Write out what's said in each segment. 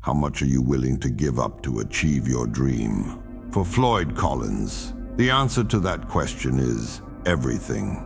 How much are you willing to give up to achieve your dream? For Floyd Collins, the answer to that question is everything.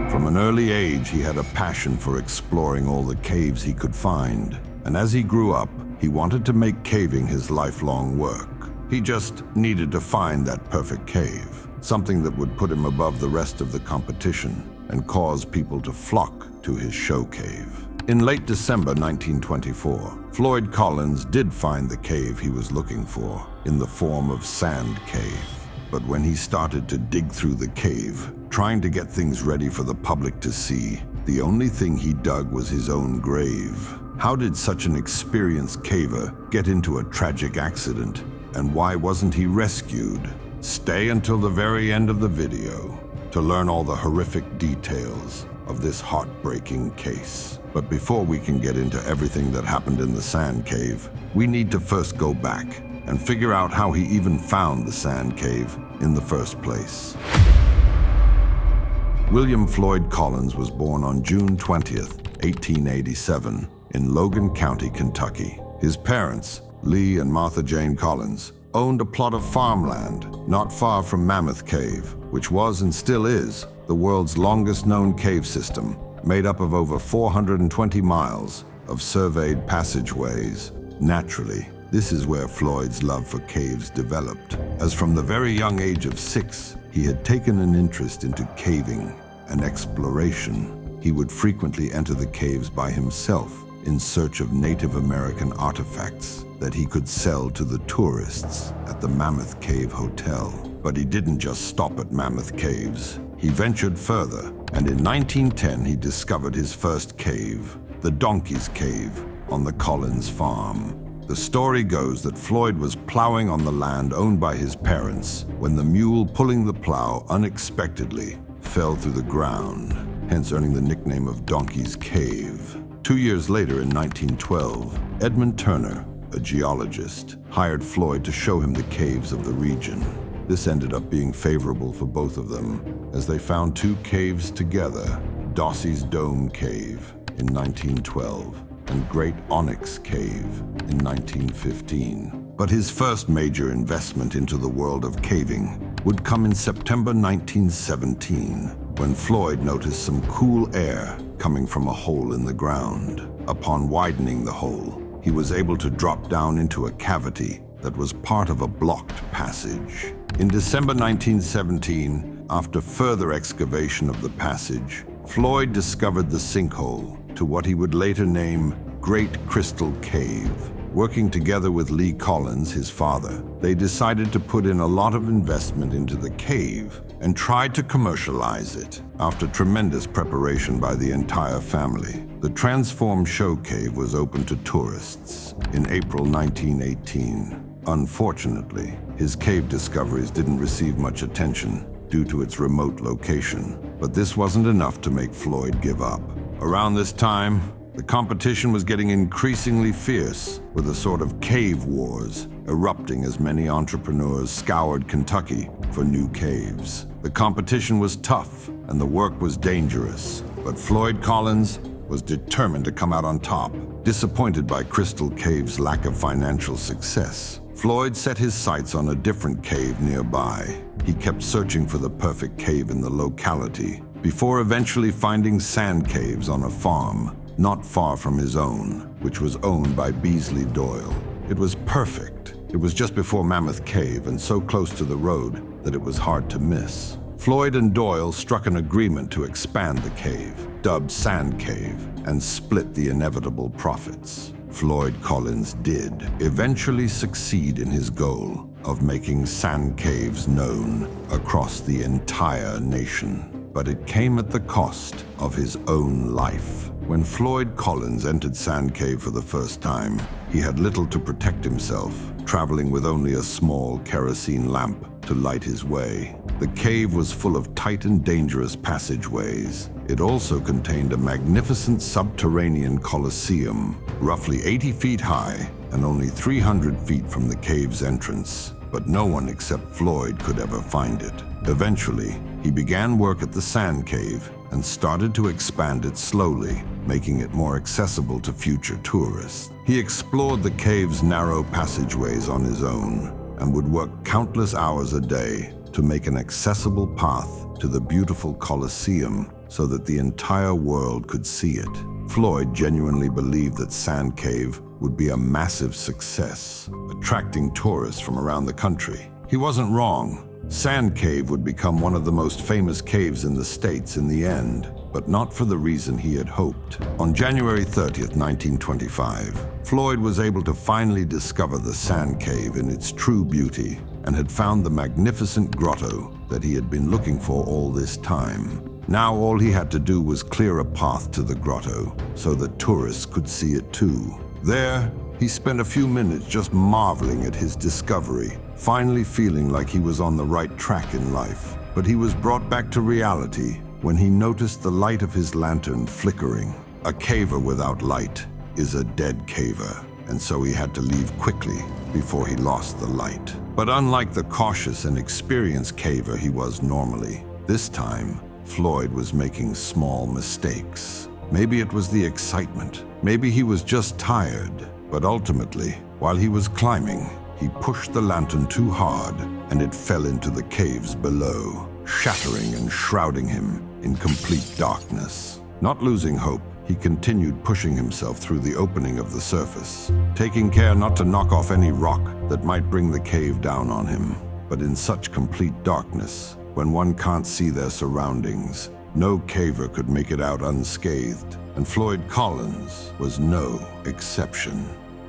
From an early age, he had a passion for exploring all the caves he could find. And as he grew up, he wanted to make caving his lifelong work. He just needed to find that perfect cave, something that would put him above the rest of the competition and cause people to flock to his show cave. In late December 1924, Floyd Collins did find the cave he was looking for in the form of Sand Cave. But when he started to dig through the cave, trying to get things ready for the public to see, the only thing he dug was his own grave. How did such an experienced caver get into a tragic accident? And why wasn't he rescued? Stay until the very end of the video to learn all the horrific details of this heartbreaking case. But before we can get into everything that happened in the Sand Cave, we need to first go back and figure out how he even found the Sand Cave in the first place. William Floyd Collins was born on June 20th, 1887, in Logan County, Kentucky. His parents, Lee and Martha Jane Collins, owned a plot of farmland not far from Mammoth Cave, which was and still is the world's longest known cave system, made up of over 420 miles of surveyed passageways. Naturally, this is where Floyd's love for caves developed, as from the very young age of 6, he had taken an interest into caving and exploration. He would frequently enter the caves by himself in search of Native American artifacts that he could sell to the tourists at the Mammoth Cave Hotel. But he didn't just stop at Mammoth Caves. He ventured further, and in 1910 he discovered his first cave, the Donkey's Cave, on the Collins farm. The story goes that Floyd was plowing on the land owned by his parents when the mule pulling the plow unexpectedly fell through the ground, hence earning the nickname of Donkey's Cave. 2 years later, in 1912, Edmund Turner, a geologist, hired Floyd to show him the caves of the region. This ended up being favorable for both of them, as they found 2 caves together, Dossie's Dome Cave in 1912 and Great Onyx Cave in 1915. But his first major investment into the world of caving would come in September 1917, when Floyd noticed some cool air coming from a hole in the ground. Upon widening the hole, he was able to drop down into a cavity that was part of a blocked passage. In December 1917, after further excavation of the passage, Floyd discovered the sinkhole to what he would later name Great Crystal Cave. Working together with Lee Collins, his father, they decided to put in a lot of investment into the cave and tried to commercialize it. After tremendous preparation by the entire family, the transformed show cave was open to tourists in April 1918. Unfortunately, his cave discoveries didn't receive much attention due to its remote location, but this wasn't enough to make Floyd give up. Around this time, the competition was getting increasingly fierce, with a sort of cave wars erupting as many entrepreneurs scoured Kentucky for new caves. The competition was tough and the work was dangerous, but Floyd Collins was determined to come out on top. Disappointed by Crystal Cave's lack of financial success, Floyd set his sights on a different cave nearby. He kept searching for the perfect cave in the locality, before eventually finding sand caves on a farm not far from his own, which was owned by Beasley Doyle. It was perfect. It was just before Mammoth Cave and so close to the road that it was hard to miss. Floyd and Doyle struck an agreement to expand the cave, dubbed Sand Cave, and split the inevitable profits. Floyd Collins did eventually succeed in his goal of making sand caves known across the entire nation. But it came at the cost of his own life. When Floyd Collins entered Sand Cave for the first time, he had little to protect himself, traveling with only a small kerosene lamp to light his way. The cave was full of tight and dangerous passageways. It also contained a magnificent subterranean coliseum, roughly 80 feet high and only 300 feet from the cave's entrance. But no one except Floyd could ever find it. Eventually, he began work at the Sand Cave and started to expand it slowly, making it more accessible to future tourists. He explored the cave's narrow passageways on his own and would work countless hours a day to make an accessible path to the beautiful Colosseum so that the entire world could see it. Floyd genuinely believed that Sand Cave would be a massive success, attracting tourists from around the country. He wasn't wrong. Sand Cave would become one of the most famous caves in the States in the end, but not for the reason he had hoped. On January 30th, 1925, Floyd was able to finally discover the Sand Cave in its true beauty and had found the magnificent grotto that he had been looking for all this time. Now all he had to do was clear a path to the grotto so that tourists could see it too. There, he spent a few minutes just marveling at his discovery, finally feeling like he was on the right track in life. But he was brought back to reality when he noticed the light of his lantern flickering. A caver without light is a dead caver, and so he had to leave quickly before he lost the light. But unlike the cautious and experienced caver he was normally, this time, Floyd was making small mistakes. Maybe it was the excitement. Maybe he was just tired. But ultimately, while he was climbing, he pushed the lantern too hard and it fell into the caves below, shattering and shrouding him in complete darkness. Not losing hope, he continued pushing himself through the opening of the surface, taking care not to knock off any rock that might bring the cave down on him. But in such complete darkness, when one can't see their surroundings, no caver could make it out unscathed, and Floyd Collins was no exception.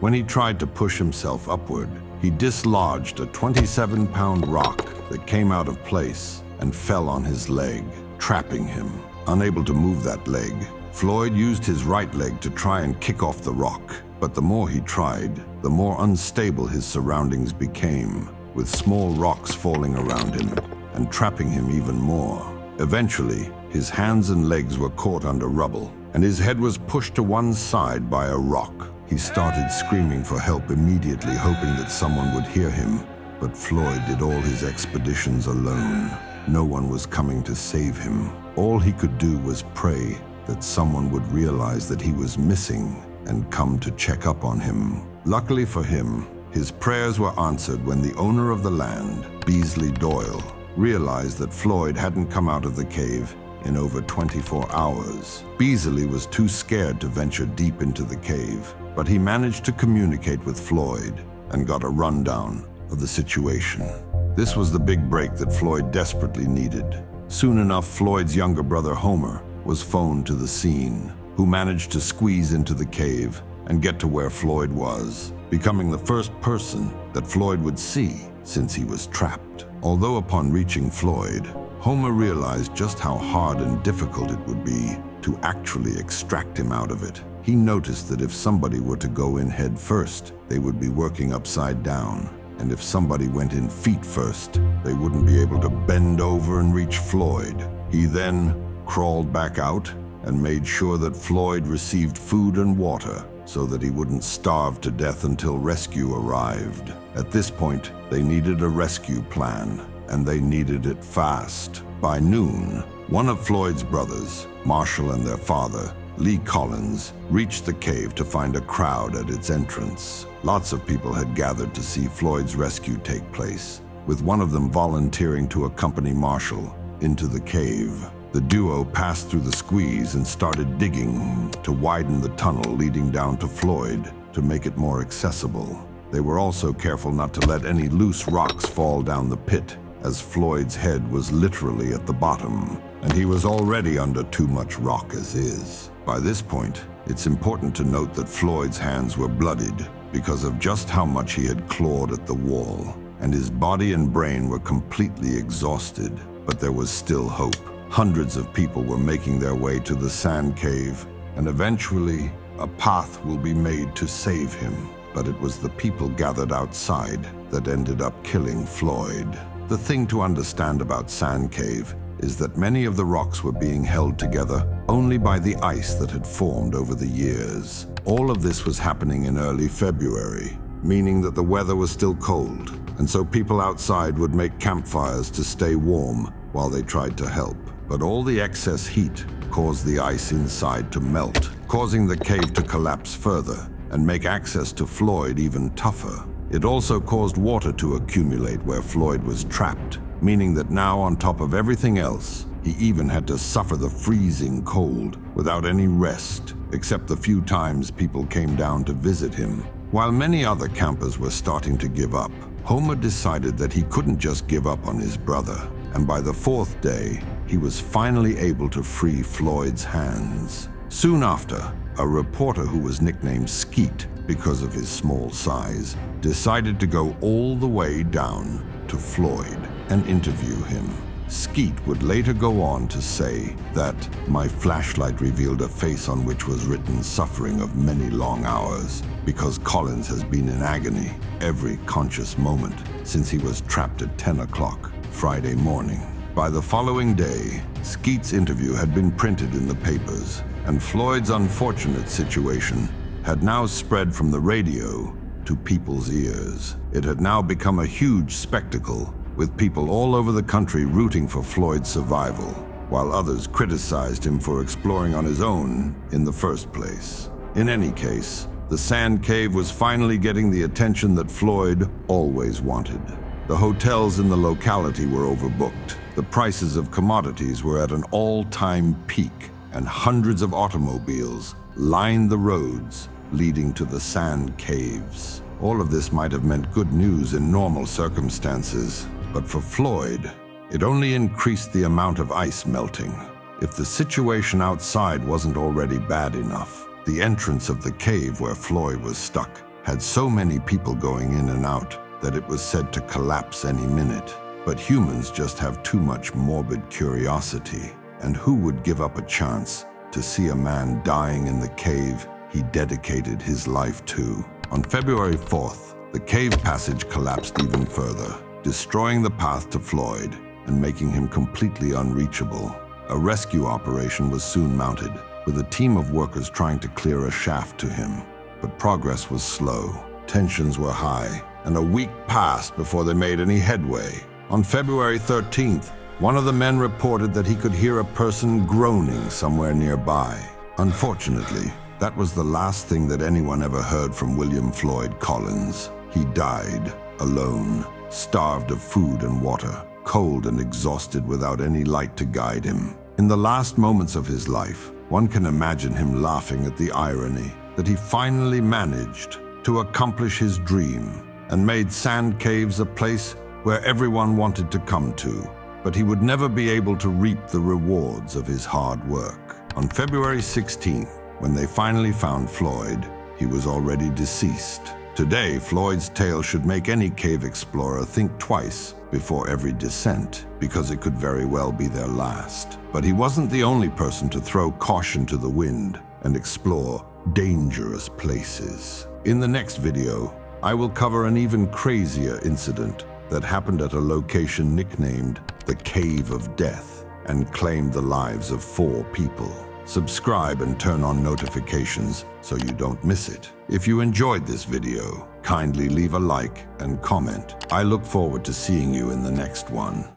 When he tried to push himself upward, he dislodged a 27-pound rock that came out of place and fell on his leg, trapping him. Unable to move that leg, Floyd used his right leg to try and kick off the rock, but the more he tried, the more unstable his surroundings became, with small rocks falling around him and trapping him even more. Eventually, his hands and legs were caught under rubble, and his head was pushed to one side by a rock. He started screaming for help immediately, hoping that someone would hear him. But Floyd did all his expeditions alone. No one was coming to save him. All he could do was pray that someone would realize that he was missing and come to check up on him. Luckily for him, his prayers were answered when the owner of the land, Beasley Doyle, realized that Floyd hadn't come out of the cave in over 24 hours. Beasley was too scared to venture deep into the cave, but he managed to communicate with Floyd and got a rundown of the situation. This was the big break that Floyd desperately needed. Soon enough, Floyd's younger brother Homer was phoned to the scene, who managed to squeeze into the cave and get to where Floyd was, becoming the first person that Floyd would see since he was trapped. Although upon reaching Floyd, Homer realized just how hard and difficult it would be to actually extract him out of it. He noticed that if somebody were to go in head first, they would be working upside down. And if somebody went in feet first, they wouldn't be able to bend over and reach Floyd. He then crawled back out and made sure that Floyd received food and water so that he wouldn't starve to death until rescue arrived. At this point, they needed a rescue plan, and they needed it fast. By noon, one of Floyd's brothers, Marshall, and their father, Lee Collins, reached the cave to find a crowd at its entrance. Lots of people had gathered to see Floyd's rescue take place, with one of them volunteering to accompany Marshall into the cave. The duo passed through the squeeze and started digging to widen the tunnel leading down to Floyd to make it more accessible. They were also careful not to let any loose rocks fall down the pit, as Floyd's head was literally at the bottom, and he was already under too much rock as is. By this point, it's important to note that Floyd's hands were bloodied because of just how much he had clawed at the wall, and his body and brain were completely exhausted. But there was still hope. Hundreds of people were making their way to the sand cave, and eventually a path will be made to save him. But it was the people gathered outside that ended up killing Floyd. The thing to understand about Sand Cave is that many of the rocks were being held together only by the ice that had formed over the years. All of this was happening in early February, meaning that the weather was still cold, and so people outside would make campfires to stay warm while they tried to help. but all the excess heat caused the ice inside to melt, causing the cave to collapse further and make access to Floyd even tougher. It also caused water to accumulate where Floyd was trapped, meaning that now, on top of everything else, he even had to suffer the freezing cold without any rest, except the few times people came down to visit him. While many other campers were starting to give up, Homer decided that he couldn't just give up on his brother, and by the fourth day, he was finally able to free Floyd's hands. Soon after, a reporter who was nicknamed Skeet because of his small size decided to go all the way down to Floyd and interview him. Skeet would later go on to say that my flashlight revealed a face on which was written suffering of many long hours, because Collins has been in agony every conscious moment since he was trapped at 10 o'clock Friday morning. By the following day, Skeet's interview had been printed in the papers, and Floyd's unfortunate situation had now spread from the radio to people's ears. It had now become a huge spectacle, with people all over the country rooting for Floyd's survival, while others criticized him for exploring on his own in the first place. In any case, the sand cave was finally getting the attention that Floyd always wanted. The hotels in the locality were overbooked. The prices of commodities were at an all-time peak, and hundreds of automobiles lined the roads leading to the sand caves. All of this might have meant good news in normal circumstances, but for Floyd, it only increased the amount of ice melting. If the situation outside wasn't already bad enough, the entrance of the cave where Floyd was stuck had so many people going in and out that it was said to collapse any minute. But humans just have too much morbid curiosity, and who would give up a chance to see a man dying in the cave he dedicated his life to? On February 4th, the cave passage collapsed even further, destroying the path to Floyd and making him completely unreachable. A rescue operation was soon mounted, with a team of workers trying to clear a shaft to him. But progress was slow, tensions were high, and a week passed before they made any headway. On February 13th, one of the men reported that he could hear a person groaning somewhere nearby. Unfortunately, that was the last thing that anyone ever heard from William Floyd Collins. He died alone, starved of food and water, cold and exhausted without any light to guide him. In the last moments of his life, one can imagine him laughing at the irony that he finally managed to accomplish his dream and made sand caves a place where everyone wanted to come to, but he would never be able to reap the rewards of his hard work. On February 16th, when they finally found Floyd, he was already deceased. Today, Floyd's tale should make any cave explorer think twice before every descent, because it could very well be their last. But he wasn't the only person to throw caution to the wind and explore dangerous places. In the next video, I will cover an even crazier incident that happened at a location nicknamed the Cave of Death and claimed the lives of 4 people. Subscribe and turn on notifications so you don't miss it. If you enjoyed this video, kindly leave a like and comment. I look forward to seeing you in the next one.